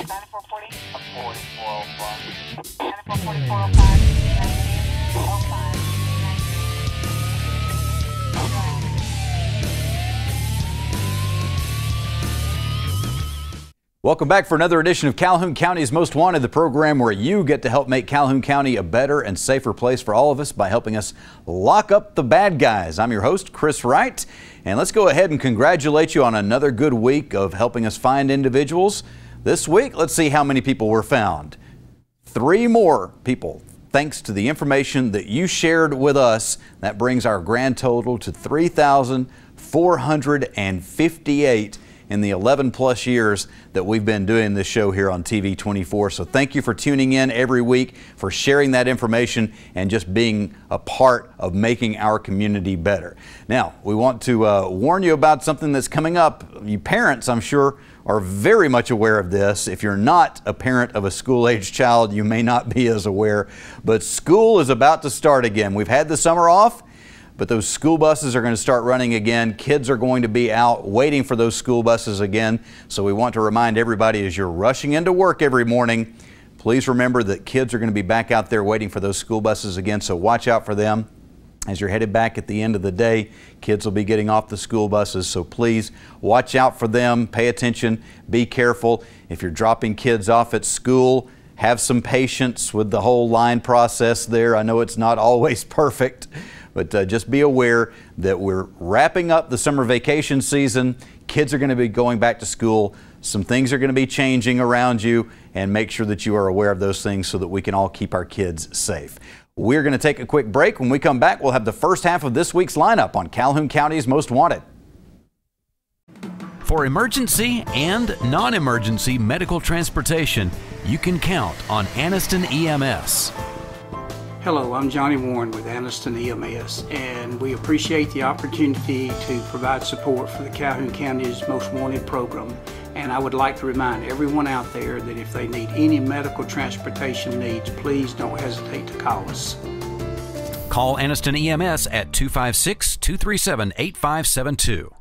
9440. 4405. 944405. Welcome back for another edition of Calhoun County's Most Wanted, the program where you get to help make Calhoun County a better and safer place for all of us by helping us lock up the bad guys. I'm your host, Chris Wright, and let's go ahead and congratulate you on another good week of helping us find individuals. This week, let's see how many people were found. 3 more people, thanks to the information that you shared with us. That brings our grand total to 3,458 in the 11 plus years that we've been doing this show here on TV 24. So thank you for tuning in every week, for sharing that information, and just being a part of making our community better. Now, we want to warn you about something that's coming up. You parents, I'm sure, are very much aware of this. If you're not a parent of a school-age child, you may not be as aware, but school is about to start again. We've had the summer off, but those school buses are going to start running again. Kids are going to be out waiting for those school buses again. So we want to remind everybody, as you're rushing into work every morning, please remember that kids are going to be back out there waiting for those school buses again. So watch out for them. As you're headed back at the end of the day, kids will be getting off the school buses. So please watch out for them. Pay attention. Be careful. If you're dropping kids off at school, have some patience with the whole line process there. I know it's not always perfect. But just be aware that we're wrapping up the summer vacation season. Kids are going to be going back to school. Some things are going to be changing around you, and make sure that you are aware of those things so that we can all keep our kids safe. We're going to take a quick break. When we come back, we'll have the first half of this week's lineup on Calhoun County's Most Wanted. For emergency and non-emergency medical transportation, you can count on Anniston EMS. Hello, I'm Johnny Warren with Anniston EMS, and we appreciate the opportunity to provide support for the Calhoun County's Most Wanted program. And I would like to remind everyone out there that if they need any medical transportation needs, please don't hesitate to call us. Call Anniston EMS at 256-237-8572.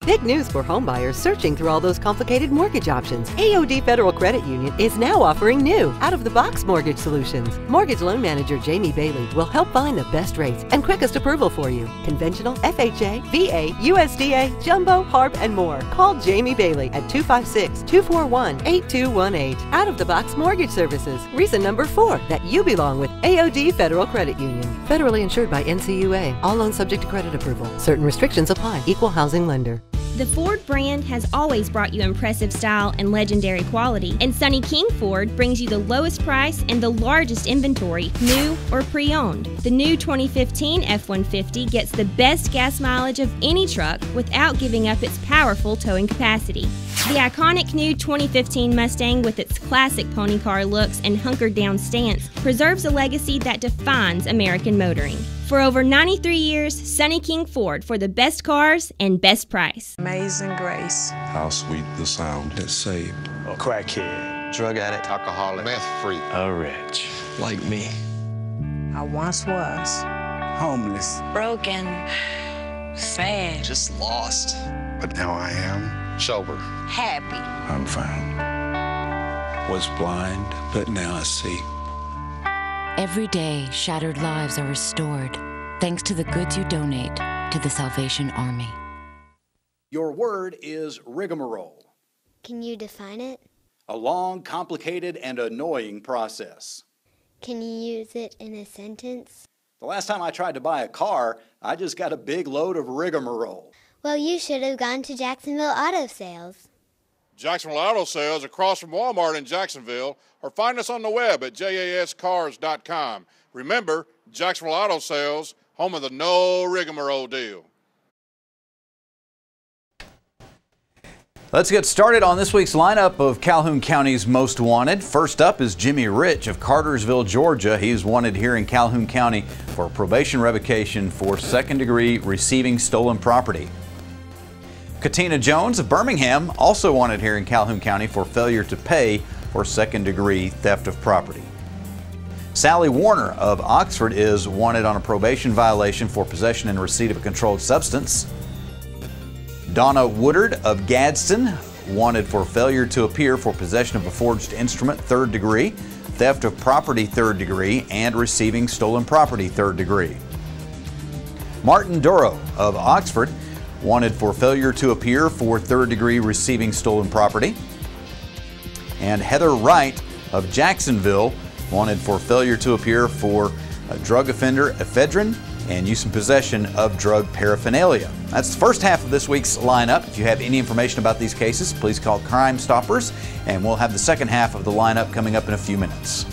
Big news for homebuyers searching through all those complicated mortgage options. AOD Federal Credit Union is now offering new, out-of-the-box mortgage solutions. Mortgage loan manager Jamie Bailey will help find the best rates and quickest approval for you. Conventional, FHA, VA, USDA, Jumbo, HARP, and more. Call Jamie Bailey at 256-241-8218. Out-of-the-box mortgage services. Reason number 4 that you belong with AOD Federal Credit Union. Federally insured by NCUA. All loans subject to credit approval. Certain restrictions apply. Equal housing lender. The Ford brand has always brought you impressive style and legendary quality, and Sonny King Ford brings you the lowest price and the largest inventory, new or pre-owned. The new 2015 F-150 gets the best gas mileage of any truck without giving up its powerful towing capacity. The iconic new 2015 Mustang, with its classic pony car looks and hunkered down stance, preserves a legacy that defines American motoring. For over 93 years, Sonny King Ford, for the best cars and best price. Amazing grace. How sweet the sound that saved a crackhead, drug addict, alcoholic, meth freak, a rich like me. I once was homeless, broken, sad, just lost. But now I am sober, happy. I'm found. Was blind, but now I see. Every day, shattered lives are restored thanks to the goods you donate to the Salvation Army. Your word is rigmarole. Can you define it? A long, complicated, and annoying process. Can you use it in a sentence? The last time I tried to buy a car, I just got a big load of rigmarole. Well, you should have gone to Jacksonville Auto Sales. Jacksonville Auto Sales, across from Walmart in Jacksonville, or find us on the web at jascars.com. Remember, Jacksonville Auto Sales, home of the no rigmarole deal. Let's get started on this week's lineup of Calhoun County's Most Wanted. First up is Jimmy Rich of Cartersville, Georgia. He's wanted here in Calhoun County for probation revocation for second-degree receiving stolen property. Katina Jones of Birmingham, also wanted here in Calhoun County for failure to pay for second-degree theft of property. Sally Warner of Oxford is wanted on a probation violation for possession and receipt of a controlled substance. Donna Woodard of Gadsden wanted for failure to appear for possession of a forged instrument, 3rd degree, theft of property, 3rd degree, and receiving stolen property, 3rd degree. Martin Duro of Oxford, wanted for failure to appear for 3rd degree receiving stolen property. And Heather Wright of Jacksonville, wanted for failure to appear for a drug offender ephedrine and use and possession of drug paraphernalia. That's the first half of this week's lineup. If you have any information about these cases, please call Crime Stoppers, and we'll have the second half of the lineup coming up in a few minutes.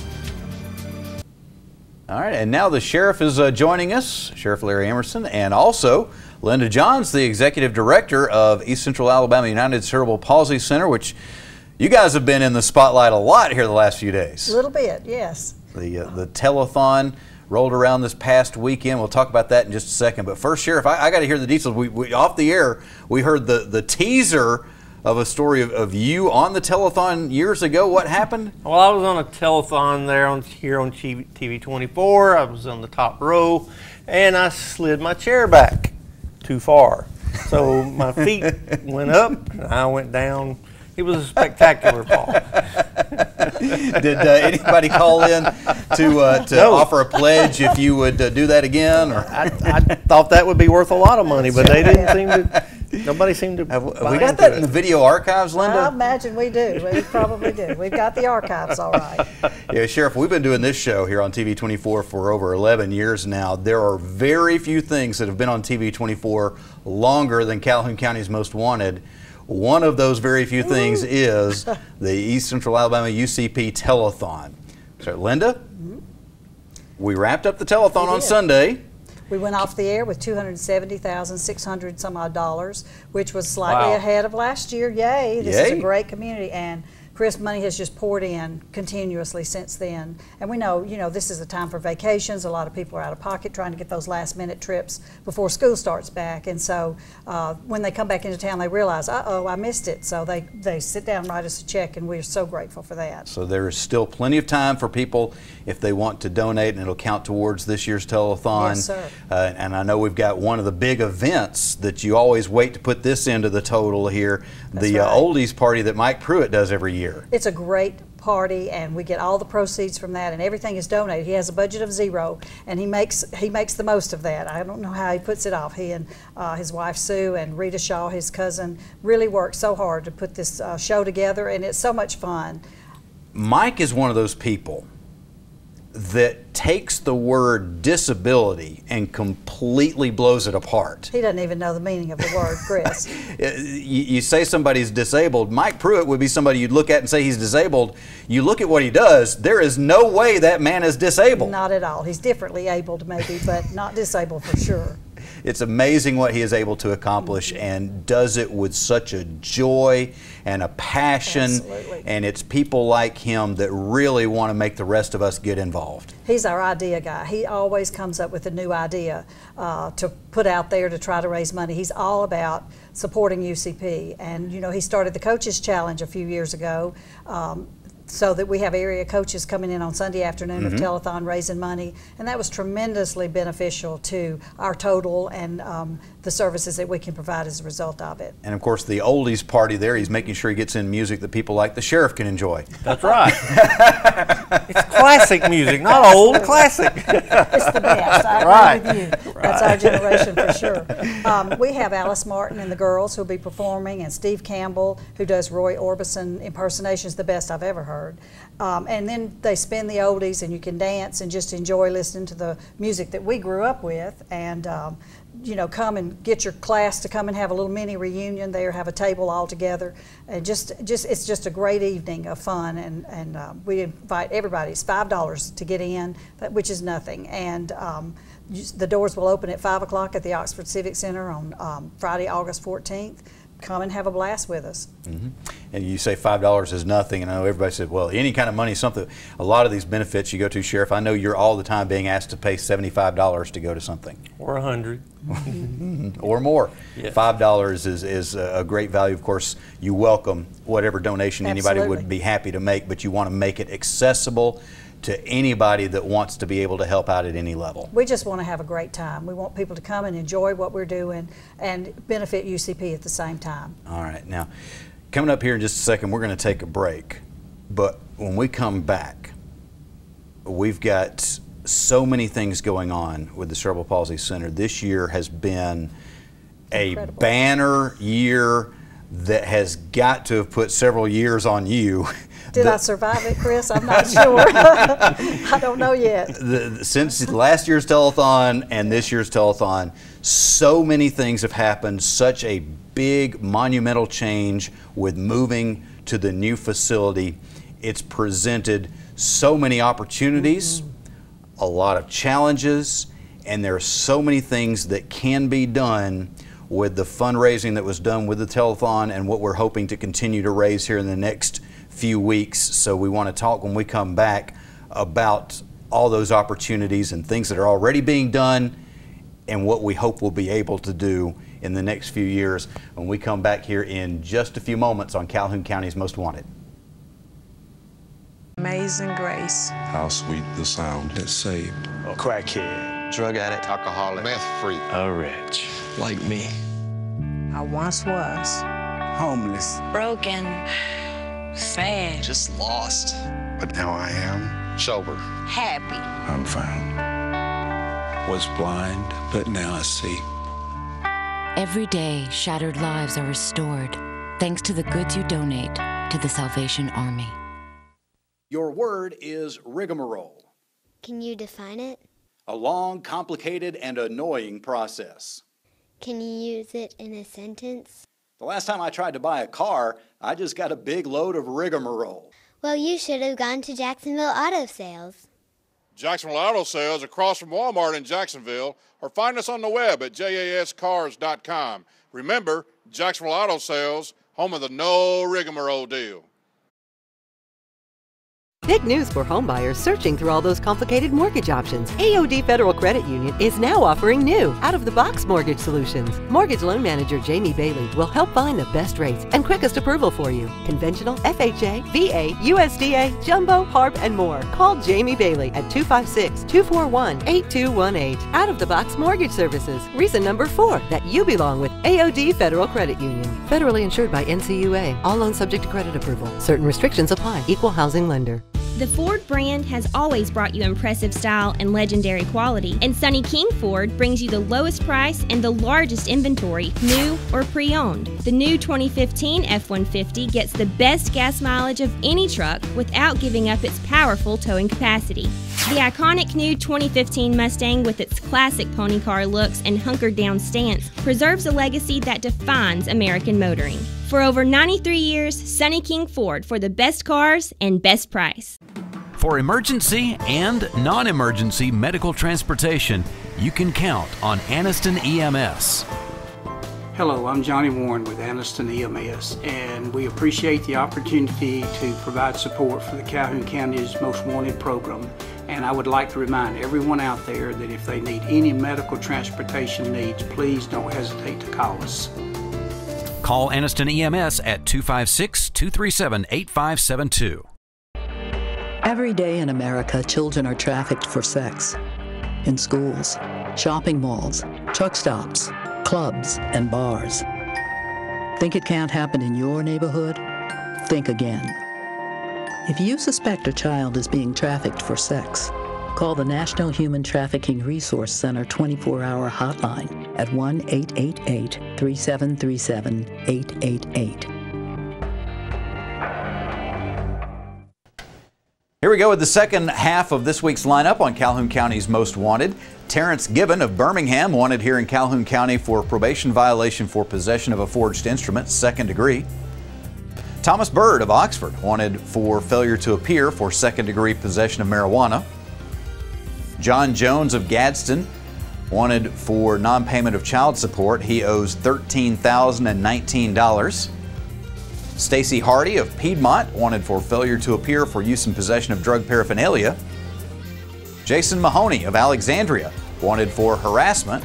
All right, and now the sheriff is joining us, Sheriff Larry Emerson, and also Linda Johns, the executive director of East Central Alabama United Cerebral Palsy Center, which you guys have been in the spotlight a lot here the last few days. A little bit, yes. The telethon rolled around this past weekend. We'll talk about that in just a second. But first, Sheriff, I got to hear the details. We off the air, we heard the teaser of a story of you on the telethon years ago. What happened? Well, I was on a telethon there here on TV 24. I was on the top row, and I slid my chair back too far. So my feet went up, and I went down. It was a spectacular fall. Did anybody call in to offer a pledge if you would do that again? Or? I thought that would be worth a lot of money, but they didn't seem to. Nobody seemed to. Have we got that in the video archives, Linda? I imagine we do. We probably do. We've got the archives, all right. Yeah, Sheriff, we've been doing this show here on TV 24 for over 11 years now. There are very few things that have been on TV 24 longer than Calhoun County's Most Wanted. One of those very few things is the East Central Alabama UCP telethon. So, Linda, we wrapped up the telethon on Sunday. We went off the air with $270,600 some odd dollars, which was slightly ahead of last year. Yay! This is a great community, and Chris, money has just poured in continuously since then. And we know, this is a time for vacations. A lot of people are out of pocket trying to get those last-minute trips before school starts back. And so when they come back into town, they realize, uh-oh, I missed it. So they sit down and write us a check, and we're so grateful for that. So there is still plenty of time for people if they want to donate, and it'll count towards this year's telethon. Yes, sir. And I know we've got one of the big events that you always wait to put this into the total here, the oldies party that Mike Pruitt does every year. It's a great party, and we get all the proceeds from that, and everything is donated. He has a budget of $0, and he makes the most of that. I don't know how he puts it off. He and his wife Sue and Rita Shaw, his cousin, really worked so hard to put this show together, and it's so much fun. Mike is one of those people that takes the word disability and completely blows it apart. He doesn't even know the meaning of the word, Chris. You say somebody's disabled. Mike Pruitt would be somebody you'd look at and say he's disabled. You look at what he does, there is no way that man is disabled. Not at all. He's differently abled maybe, but not disabled for sure. It's amazing what he is able to accomplish, and does it with such a joy and a passion. Absolutely. And it's people like him that really want to make the rest of us get involved. He's our idea guy. He always comes up with a new idea to put out there to try to raise money. He's all about supporting UCP, and he started the Coaches Challenge a few years ago, so that we have area coaches coming in on Sunday afternoon of telethon raising money, and that was tremendously beneficial to our total and the services that we can provide as a result of it. And of course the oldies party there, he's making sure he gets in music that people like the sheriff can enjoy. That's right. It's classic music, not old, classic. It's the best. I agree with you. That's our generation for sure. We have Alice Martin and the girls who'll be performing, and Steve Campbell, who does Roy Orbison impersonations, the best I've ever heard. And then they spin the oldies, and you can dance and just enjoy listening to the music that we grew up with, and come and get your class to come and have a little mini reunion there, have a table all together, and it's just a great evening of fun, and we invite everybody. It's $5 to get in, which is nothing, and the doors will open at 5 o'clock at the Oxford Civic Center on Friday, August 14th. Come and have a blast with us. And you say $5 is nothing, and I know everybody said, well, any kind of money is something. A lot of these benefits you go to, Sheriff, I know you're all the time being asked to pay $75 to go to something. Or $100. Or more. Yes. $5 is a great value. Of course, you welcome whatever donation anybody would be happy to make, but you want to make it accessible to anybody that wants to be able to help out at any level. We just want to have a great time. We want people to come and enjoy what we're doing and benefit UCP at the same time. All right. Now, Coming up here in just a second, we're going to take a break. But when we come back, we've got so many things going on with the Cerebral Palsy Center. This year has been a banner year that has got to have put several years on you. Did I survive it, Chris? I'm not sure. I don't know yet. Since last year's telethon and this year's telethon, so many things have happened. Such a big monumental change with moving to the new facility. It's presented so many opportunities, a lot of challenges, and there are so many things that can be done with the fundraising that was done with the telethon and what we're hoping to continue to raise here in the next few weeks. So we want to talk when we come back about all those opportunities and things that are already being done and what we hope we'll be able to do in the next few years when we come back here in just a few moments on Calhoun County's Most Wanted. Amazing grace. How sweet the sound that saved A crackhead, drug addict, alcoholic, meth freak, a wretch like me. I once was Homeless, broken, sad, just lost. But now I am sober. happy. I'm found. Was blind, but now I see. Every day, shattered lives are restored thanks to the goods you donate to the Salvation Army. Your word is rigmarole. Can you define it? A long, complicated, and annoying process. Can you use it in a sentence? The last time I tried to buy a car, I just got a big load of rigmarole. Well, you should have gone to Jacksonville Auto Sales. Jacksonville Auto Sales across from Walmart in Jacksonville, or find us on the web at jascars.com. Remember, Jacksonville Auto Sales, home of the no rigmarole deal. Big news for homebuyers searching through all those complicated mortgage options. AOD Federal Credit Union is now offering new, out-of-the-box mortgage solutions. Mortgage loan manager Jamie Bailey will help find the best rates and quickest approval for you. Conventional, FHA, VA, USDA, jumbo, HARP, and more. Call Jamie Bailey at 256-241-8218. Out-of-the-box mortgage services. Reason number 4 that you belong with AOD Federal Credit Union. Federally insured by NCUA. All loans subject to credit approval. Certain restrictions apply. Equal housing lender. The Ford brand has always brought you impressive style and legendary quality, and Sonny King Ford brings you the lowest price and the largest inventory, new or pre-owned. The new 2015 F-150 gets the best gas mileage of any truck without giving up its powerful towing capacity. The iconic new 2015 Mustang, with its classic pony car looks and hunkered down stance, preserves a legacy that defines American motoring. For over 93 years, Sonny King Ford, for the best cars and best price. For emergency and non-emergency medical transportation, you can count on Anniston EMS. Hello, I'm Johnny Warren with Anniston EMS, and we appreciate the opportunity to provide support for the Calhoun County's Most Wanted program. And I would like to remind everyone out there that if they need any medical transportation needs, please don't hesitate to call us. Call Anniston EMS at 256-237-8572. Every day in America, children are trafficked for sex. In schools, shopping malls, truck stops, clubs, and bars. Think it can't happen in your neighborhood? Think again. If you suspect a child is being trafficked for sex, call the National Human Trafficking Resource Center 24-hour hotline at 1-888-3737-888. Here we go with the second half of this week's lineup on Calhoun County's Most Wanted. Terrence Gibbon of Birmingham, wanted here in Calhoun County for probation violation for possession of a forged instrument, second degree. Thomas Bird of Oxford, wanted for failure to appear for second degree possession of marijuana. John Jones of Gadsden, wanted for non-payment of child support. He owes $13,019. Stacy Hardy of Piedmont, wanted for failure to appear for use and possession of drug paraphernalia. Jason Mahoney of Alexandria, wanted for harassment.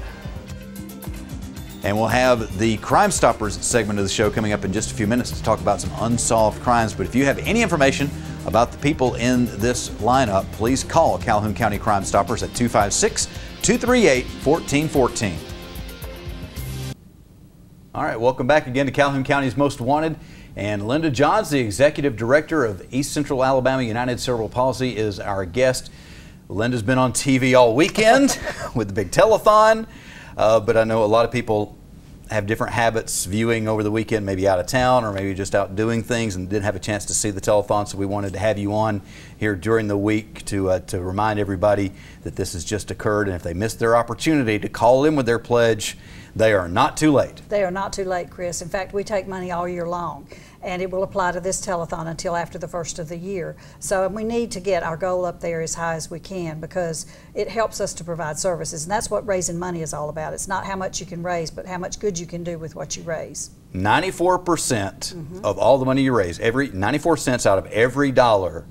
And we'll have the Crime Stoppers segment of the show coming up in just a few minutes to talk about some unsolved crimes. But if you have any information about the people in this lineup, please call Calhoun County Crime Stoppers at 256-238-1414. All right, welcome back again to Calhoun County's Most Wanted And Linda Johns, the Executive Director of East Central Alabama United Cerebral Palsy, is our guest. Linda's been on TV all weekend with the big telethon, but I know a lot of people have different habits viewing over the weekend, maybe out of town or maybe just out doing things and didn't have a chance to see the telethon, so we wanted to have you on here during the week to remind everybody that this has just occurred, and if they missed their opportunity to call in with their pledge, they are not too late. They are not too late, Chris. In fact, we take money all year long, and it will apply to this telethon until after the first of the year. So we need to get our goal up there as high as we can because it helps us to provide services, and that's what raising money is all about. It's not how much you can raise, but how much good you can do with what you raise. 94% of all the money you raise, 94 cents out of every dollar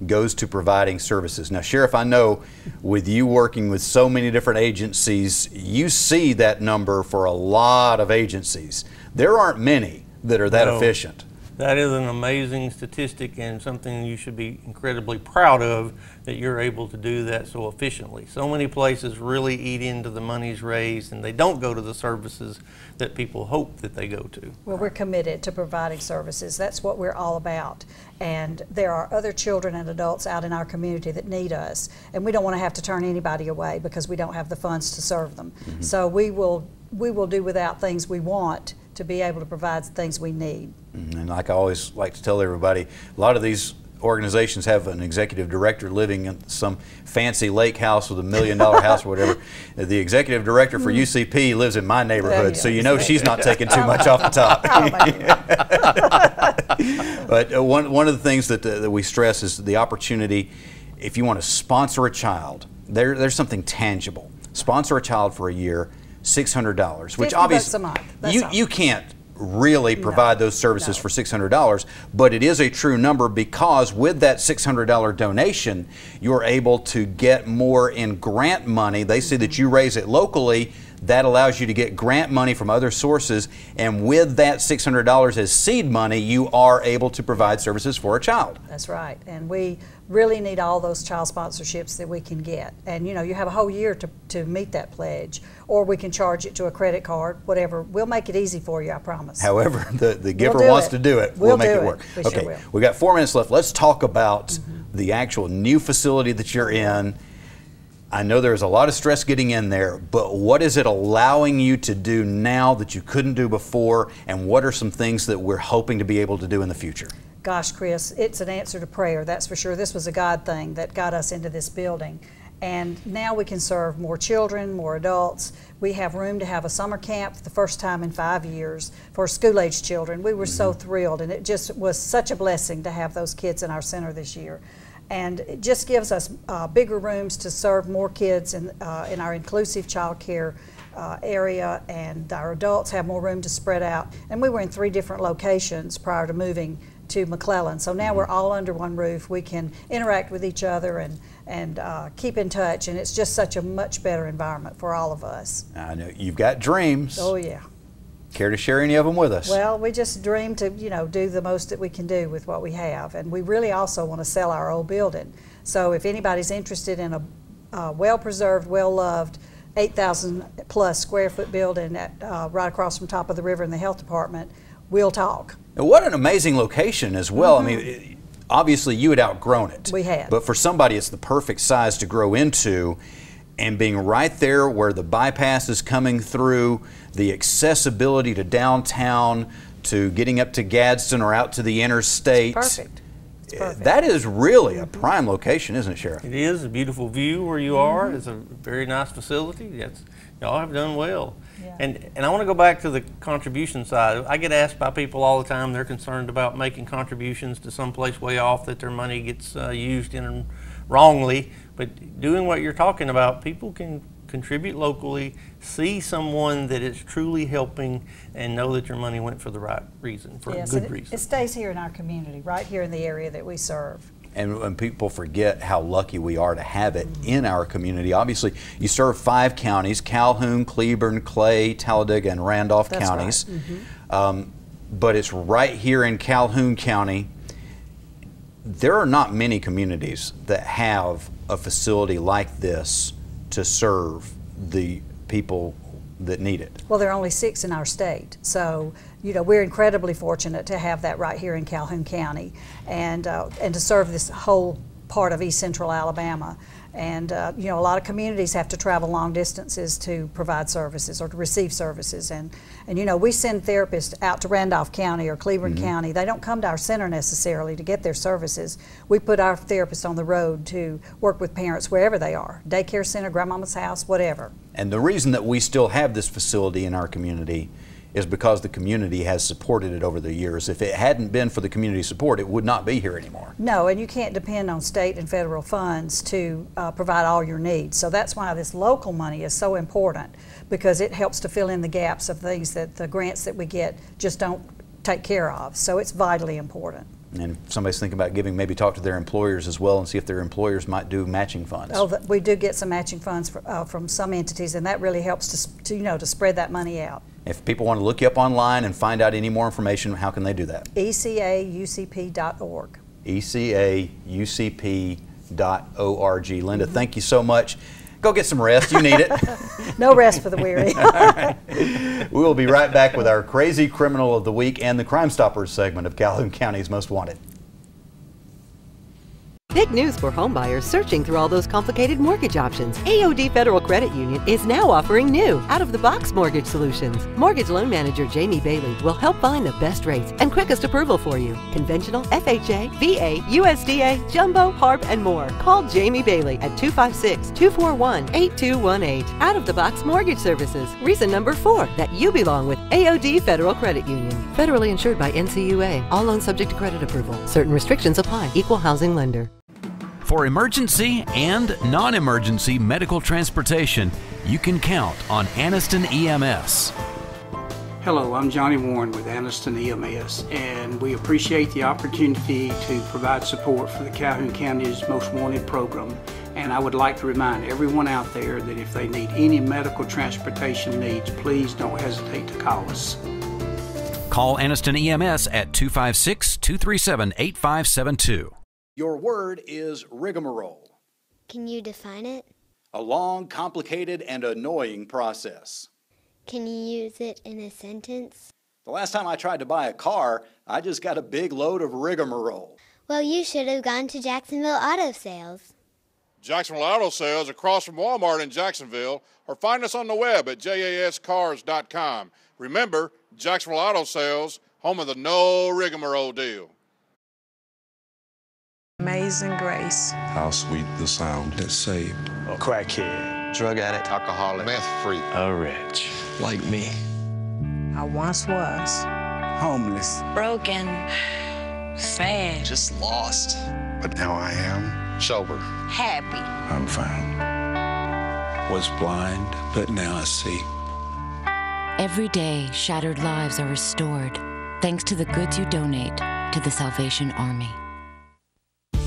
goes to providing services. Now, Sheriff, I know with you working with so many different agencies, you see that number for a lot of agencies. There aren't many that are that efficient. That is an amazing statistic and something you should be incredibly proud of, that you're able to do that so efficiently. So many places really eat into the monies raised and they don't go to the services that people hope that they go to. Well, we're committed to providing services. That's what we're all about. And there are other children and adults out in our community that need us, and we don't want to have to turn anybody away because we don't have the funds to serve them. So we will do without things we want to be able to provide things we need. And like I always like to tell everybody, a lot of these organizations have an executive director living in some fancy lake house with $1 million house or whatever. The executive director for UCP lives in my neighborhood, so you know she's not taking too much off the top. But one of the things that we stress is the opportunity, if you want to sponsor a child, there's something tangible. Sponsor a child for a year, $600, which obviously you can't really provide those services for $600, but it is a true number because with that $600 donation, you're able to get more in grant money. They see that you raise it locally. That allows you to get grant money from other sources, and with that $600 as seed money, you are able to provide services for a child. That's right, and we really need all those child sponsorships that we can get. And you know, you have a whole year to meet that pledge, or we can charge it to a credit card, whatever. We'll make it easy for you, I promise. However, the giver wants to do it, we'll make it work. Okay, we got 4 minutes left. Let's talk about the actual new facility that you're in. I know there's a lot of stress getting in there, but what is it allowing you to do now that you couldn't do before, and what are some things that we're hoping to be able to do in the future? Gosh, Chris, it's an answer to prayer, that's for sure. This was a God thing that got us into this building. And now we can serve more children, more adults. We have room to have a summer camp for the first time in 5 years for school-age children. We were so thrilled, and it just was such a blessing to have those kids in our center this year. And it just gives us bigger rooms to serve more kids in our inclusive child care area, and our adults have more room to spread out. And we were in 3 different locations prior to moving to McClellan. So now we're all under one roof. We can interact with each other and keep in touch, and it's just such a much better environment for all of us. I know you've got dreams. Oh yeah. Care to share any of them with us? Well, we just dream to, you know, do the most that we can do with what we have, and we really also want to sell our old building. So if anybody's interested in a well-preserved, well-loved, 8,000 plus square foot building right across from top of the river in the health department, we'll talk. And what an amazing location as well. I mean, obviously you had outgrown it. We had. But for somebody, it's the perfect size to grow into, and being right there where the bypass is coming through, the accessibility to downtown, to getting up to Gadsden or out to the interstate. It's perfect. It's perfect. That is really a prime location, isn't it, Sheriff? It is a beautiful view where you are. It's a very nice facility. Y'all have done well. Yeah. And I want to go back to the contribution side. I get asked by people all the time, they're concerned about making contributions to some place way off, that their money gets used in wrongly. But doing what you're talking about, people can contribute locally, see someone that is truly helping, and know that your money went for the right reason, for a good reason. It stays here in our community, right here in the area that we serve. And when people forget how lucky we are to have it in our community, obviously you serve 5 counties, Calhoun, Cleburne, Clay, Talladega, and Randolph counties. Right. But it's right here in Calhoun County. There are not many communities that have a facility like this to serve the people that need it? Well, there are only 6 in our state, so we're incredibly fortunate to have that right here in Calhoun County, and to serve this whole part of East Central Alabama. And a lot of communities have to travel long distances to provide services or to receive services, and we send therapists out to Randolph County or Cleveland County. They don't come to our center necessarily to get their services. We put our therapists on the road to work with parents wherever they are, daycare center, grandmama's house, whatever. And the reason that we still have this facility in our community is because the community has supported it over the years. If it hadn't been for the community support, it would not be here anymore. No, and you can't depend on state and federal funds to provide all your needs. So that's why this local money is so important, because it helps to fill in the gaps of things that the grants that we get just don't take care of. So it's vitally important. And if somebody's thinking about giving, maybe talk to their employers as well and see if their employers might do matching funds. Oh, we do get some matching funds from some entities, and that really helps to spread that money out. If people want to look you up online and find out any more information, how can they do that? ECAUCP.org. ECAUCP.org. Linda, thank you so much. Go get some rest. You need it. No rest for the weary. We will be right back with our Crazy Criminal of the Week and the Crime Stoppers segment of Calhoun County's Most Wanted. Big news for homebuyers searching through all those complicated mortgage options. AOD Federal Credit Union is now offering new, out-of-the-box mortgage solutions. Mortgage loan manager Jamie Bailey will help find the best rates and quickest approval for you. Conventional, FHA, VA, USDA, Jumbo, HARP, and more. Call Jamie Bailey at 256-241-8218. Out-of-the-box mortgage services. Reason number 4 that you belong with AOD Federal Credit Union. Federally insured by NCUA. All loans subject to credit approval. Certain restrictions apply. Equal housing lender. For emergency and non-emergency medical transportation, you can count on Anniston EMS. Hello, I'm Johnny Warren with Anniston EMS, and we appreciate the opportunity to provide support for the Calhoun County's Most Wanted program. And I would like to remind everyone out there that if they need any medical transportation needs, please don't hesitate to call us. Call Anniston EMS at 256-237-8572. Your word is rigmarole. Can you define it? A long, complicated, and annoying process. Can you use it in a sentence? The last time I tried to buy a car, I just got a big load of rigmarole. Well, you should have gone to Jacksonville Auto Sales. Jacksonville Auto Sales, across from Walmart in Jacksonville, or find us on the web at jascars.com. Remember, Jacksonville Auto Sales, home of the no rigmarole deal. Amazing grace. How sweet the sound that saved A crackhead, drug addict, alcoholic, meth freak, a wretch like me. I once was. Homeless, Broken. Sad. just lost. But now I am sober. Happy. I'm found. Was blind, but now I see. Every day, shattered lives are restored thanks to the goods you donate to the Salvation Army.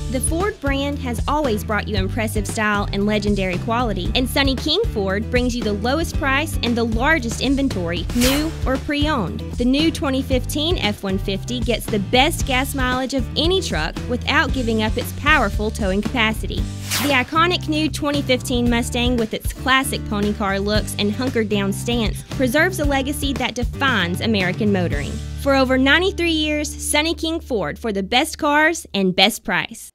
The Ford brand has always brought you impressive style and legendary quality, and Sonny King Ford brings you the lowest price and the largest inventory, new or pre-owned. The new 2015 F-150 gets the best gas mileage of any truck without giving up its powerful towing capacity. The iconic new 2015 Mustang, with its classic pony car looks and hunkered down stance, preserves a legacy that defines American motoring. For over 93 years, Sonny King Ford, for the best cars and best price.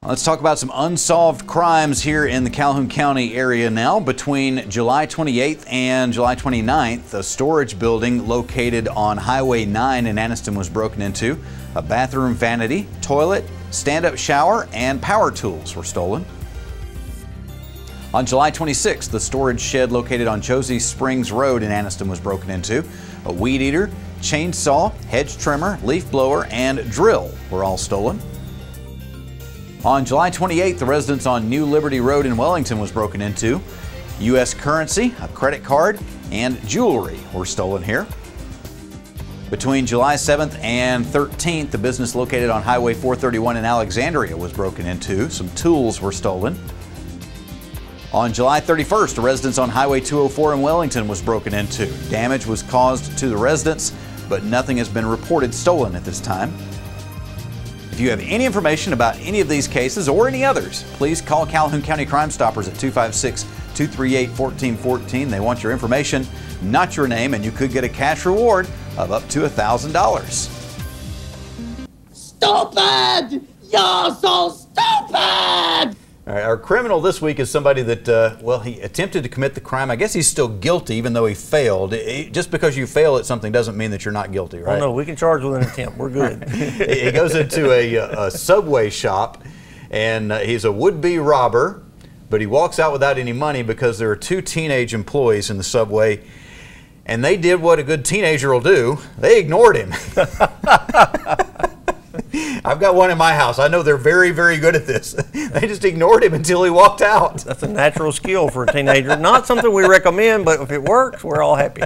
Let's talk about some unsolved crimes here in the Calhoun County area now. Between July 28th and July 29th, a storage building located on Highway 9 in Anniston was broken into. A bathroom vanity, toilet, stand-up shower, and power tools were stolen. On July 26th, the storage shed located on Josie Springs Road in Anniston was broken into. A weed eater, chainsaw, hedge trimmer, leaf blower, and drill were all stolen. On July 28th, the residence on New Liberty Road in Wellington was broken into. U.S. currency, a credit card, and jewelry were stolen here. Between July 7th and 13th, the business located on Highway 431 in Alexandria was broken into. Some tools were stolen. On July 31st, a residence on Highway 204 in Wellington was broken into. Damage was caused to the residence, but nothing has been reported stolen at this time. If you have any information about any of these cases or any others, please call Calhoun County Crime Stoppers at 256-237-8572. 238-1414. They want your information, not your name, and you could get a cash reward of up to $1,000. Stupid! You're so stupid! All right, our criminal this week is somebody that, well, he attempted to commit the crime. I guess he's still guilty even though he failed. Just because you fail at something doesn't mean that you're not guilty, right? Oh, no, we can charge with an attempt. We're good. He goes into a Subway shop, and he's a would-be robber, but he walks out without any money because there are two teenage employees in the Subway, and they did what a good teenager will do. They ignored him. I've got one in my house. I know they're very, very good at this. They just ignored him until he walked out. That's a natural skill for a teenager. Not something we recommend, but if it works, we're all happy.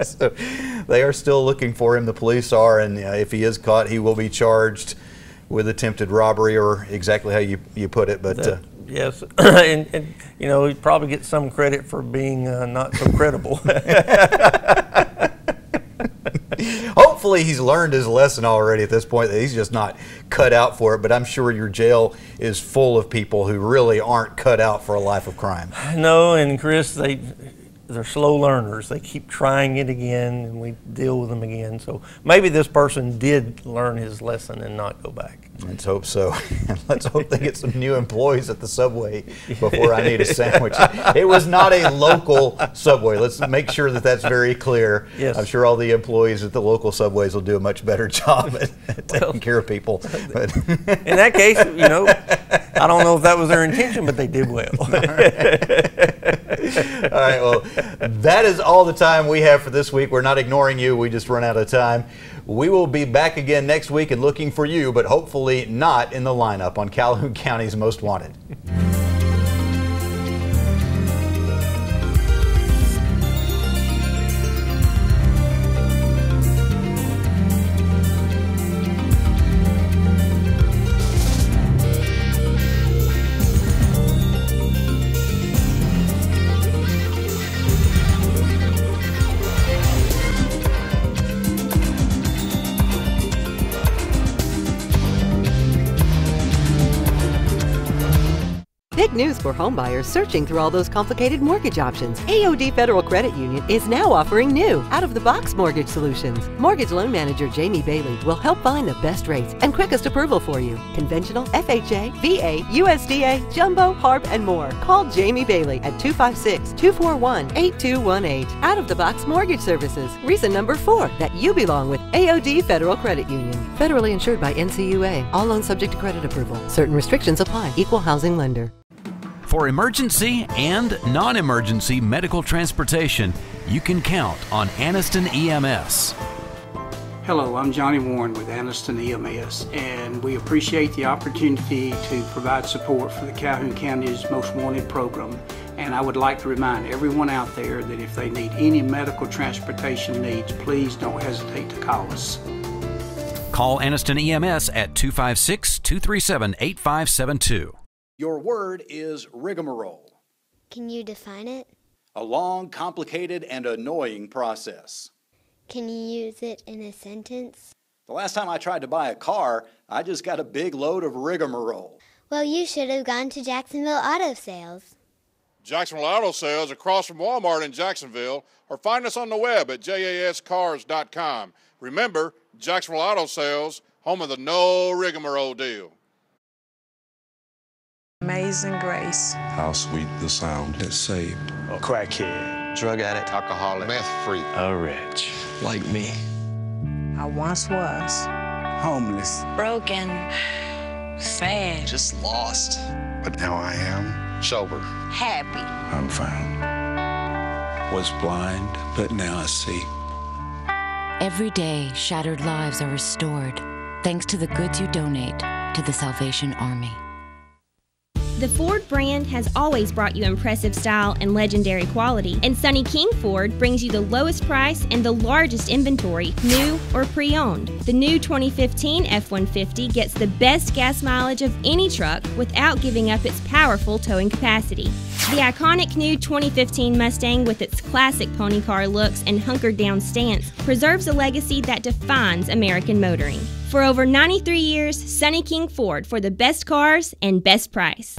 So they are still looking for him. The police are, and if he is caught, he will be charged with attempted robbery, or exactly how you put it. But yes, and you know, he probably gets some credit for being not so credible. Hopefully he's learned his lesson already at this point, that he's just not cut out for it, but I'm sure your jail is full of people who really aren't cut out for a life of crime. No, and Chris, they're slow learners. They keep trying it again, and we deal with them again. So maybe this person did learn his lesson and not go back. Let's hope so. Let's hope they get some new employees at the Subway before I need a sandwich. It was not a local Subway. Let's make sure that that's very clear. Yes. I'm sure all the employees at the local Subways will do a much better job at taking care of people. But in that case, you know, I don't know if that was their intention, but they did well. All right, well, that is all the time we have for this week. We're not ignoring you. We just run out of time. We will be back again next week and looking for you, but hopefully not in the lineup on Calhoun County's Most Wanted. Big news for homebuyers searching through all those complicated mortgage options. AOD Federal Credit Union is now offering new, out-of-the-box mortgage solutions. Mortgage loan manager Jamie Bailey will help find the best rates and quickest approval for you. Conventional, FHA, VA, USDA, Jumbo, HARP, and more. Call Jamie Bailey at 256-241-8218. Out-of-the-box mortgage services. Reason number 4 that you belong with AOD Federal Credit Union. Federally insured by NCUA. All loans subject to credit approval. Certain restrictions apply. Equal housing lender. For emergency and non-emergency medical transportation, you can count on Anniston EMS. Hello, I'm Johnny Warren with Anniston EMS, and we appreciate the opportunity to provide support for the Calhoun County's Most Wanted program. And I would like to remind everyone out there that if they need any medical transportation needs, please don't hesitate to call us. Call Anniston EMS at 256-237-8572. Your word is rigmarole. Can you define it? A long, complicated, and annoying process. Can you use it in a sentence? The last time I tried to buy a car, I just got a big load of rigmarole. Well, you should have gone to Jacksonville Auto Sales. Jacksonville Auto Sales across from Walmart in Jacksonville, or find us on the web at jascars.com. Remember, Jacksonville Auto Sales, home of the no rigmarole deal. Amazing Grace. How sweet the sound that saved A crackhead, drug addict, alcoholic, meth freak, a wretch like me. I once was. Homeless, Broken. Sad. just lost. But now I am sober. Happy. I'm found. Was blind, but now I see. Every day, shattered lives are restored thanks to the goods you donate to the Salvation Army. The Ford brand has always brought you impressive style and legendary quality, and Sonny King Ford brings you the lowest price and the largest inventory, new or pre-owned. The new 2015 F-150 gets the best gas mileage of any truck without giving up its powerful towing capacity. The iconic new 2015 Mustang, with its classic pony car looks and hunkered down stance, preserves a legacy that defines American motoring. For over 93 years, Sonny King Ford, for the best cars and best price.